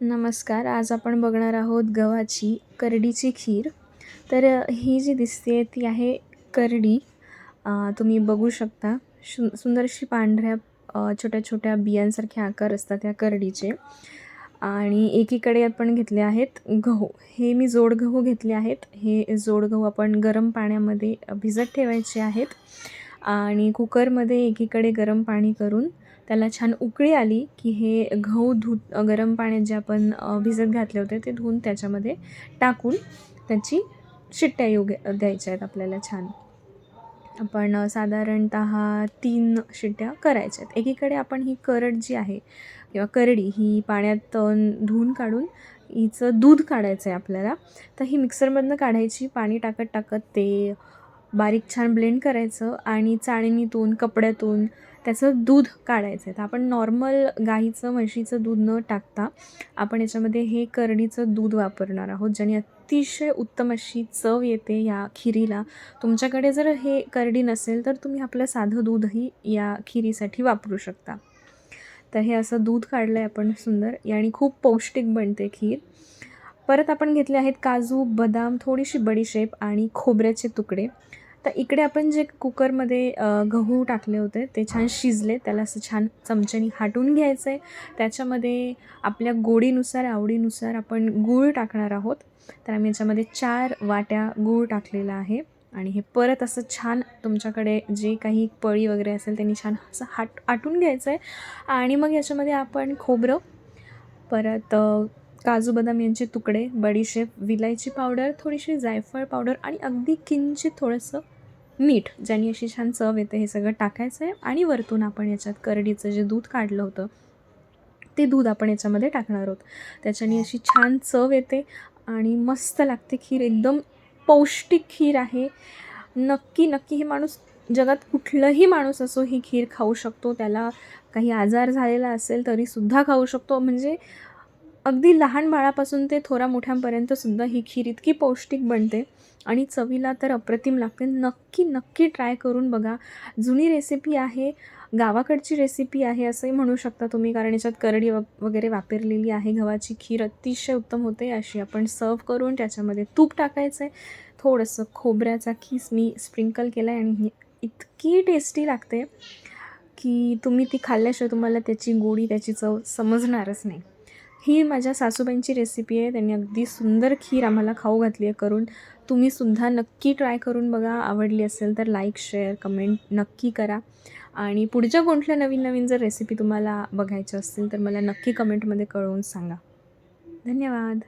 नमस्कार. आज आपण बघणार आहोत गव्हाची करडीची खीर. तर ही जी दिसते ती आहे करडी. तुम्ही बघू शकता सुंदर अशी पांढऱ्या छोट्या-छोट्या बियांसारखे आकार असतात या करडीचे. आणि एकीकडे आपण घेतले आहेत गहू. हे मी जोड गहू घेतले आहेत. हे जोड गहू आपण गरम पाण्यामध्ये भिजत ठेवायचे आहेत. आणि कुकरमध्ये एकीकडे गरम पाणी करून त्याला छान उकळी आली की हे गहू गरम पाण्यात जे आपण भिजत घातले होते ते धुवून त्याच्यामध्ये टाकून त्याची शिट्ट्या द्यायच्या आहेत आपल्याला छान. आपण साधारणतः 3 शिट्ट्या करायच्या आहेत. एकीकडे आपण ही करड जी आहे किंवा करडी ही पाण्यात धुवून काढून हिचं दूध काढायचं आहे आपल्याला. तर ही मिक्सरमधनं काढायची, पाणी टाकत ते बारीक छान ब्लेंड करायचं आणि चाळणीतून कपड्यातून त्याचं दूध काढायचं आहे. तर आपण नॉर्मल गाईचं म्हशीचं दूध न टाकता आपण याच्यामध्ये हे करडीचं दूध वापरणार आहोत, ज्याने अतिशय उत्तम अशी चव येते या खिरीला. तुमच्याकडे जर हे करडी नसेल तर तुम्ही आपलं साधं दूधही या खिरीसाठी वापरू शकता. तर हे असं दूध काढलं आहे आपण सुंदर आणि खूप पौष्टिक बनते खीर. परत आपण घेतले आहेत काजू, बदाम, थोडीशी बडीशेप आणि खोबऱ्याचे तुकडे. तर इकडे आपण जे कुकरमध्ये गहू टाकले होते ते छान शिजले. त्याला असं छान चमच्याने हाटून घ्यायचं आहे. त्याच्यामध्ये आपल्या गोडीनुसार, आवडीनुसार आपण गूळ टाकणार आहोत. तर आम्ही याच्यामध्ये 4 वाट्या गूळ टाकलेला आहे. आणि हे परत असं छान तुमच्याकडे जे काही पळी वगैरे असेल त्यांनी छान असं आटून घ्यायचं आहे. आणि मग याच्यामध्ये आपण खोबरं, परत काजू बदाम यांचे तुकडे, बडीशेप, विलायची पावडर, थोडीशी जायफळ पावडर आणि अगदी किंचित थोडंसं मीठ, ज्याने अशी छान चव येते, हे सगळं टाकायचं आहे. आणि वरतून आपण याच्यात करडीचं जे दूध काढलं होतं ते दूध आपण याच्यामध्ये टाकणार आहोत. त्याच्याने अशी छान चव येते आणि मस्त लागते खीर. एकदम पौष्टिक खीर आहे. नक्की हे माणूस, जगात कुठलाही माणूस असो, ही खीर खाऊ शकतो. त्याला काही आजार झालेला असेल तरीसुद्धा खाऊ शकतो. म्हणजे अगदी लहान बाळापासून ते थोरा मोठ्यांपर्यंतसुद्धा ही खीर इतकी पौष्टिक बनते आणि चवीला तर अप्रतिम लागते. नक्की ट्राय करून बघा. जुनी रेसिपी आहे, गावाकडची रेसिपी आहे असंही म्हणू शकता तुम्ही, कारण याच्यात करडी वगैरे वापरलेली आहे. गव्हाची खीर अतिशय उत्तम होते. अशी आपण सर्व करून त्याच्यामध्ये तूप टाकायचं आहे, थोडंसं खोबऱ्याचा खीस मी स्प्रिंकल केला आहे आणि ही इतकी टेस्टी लागते की तुम्ही ती खाल्ल्याशिवाय तुम्हाला त्याची गोडी, त्याची चव समजणारच नाही. ही माझ्या सासूबाईंची रेसिपी आहे. त्यांनी अगदी सुंदर खीर आम्हाला खाऊ घातली आहे करून. तुम्हीसुद्धा नक्की ट्राय करून बघा. आवडली असेल तर लाईक, शेअर, कमेंट नक्की करा. आणि पुढच्या कोणत्या नवीन जर रेसिपी तुम्हाला बघायच्या असतील तर मला नक्की कमेंटमध्ये कळवून सांगा. धन्यवाद.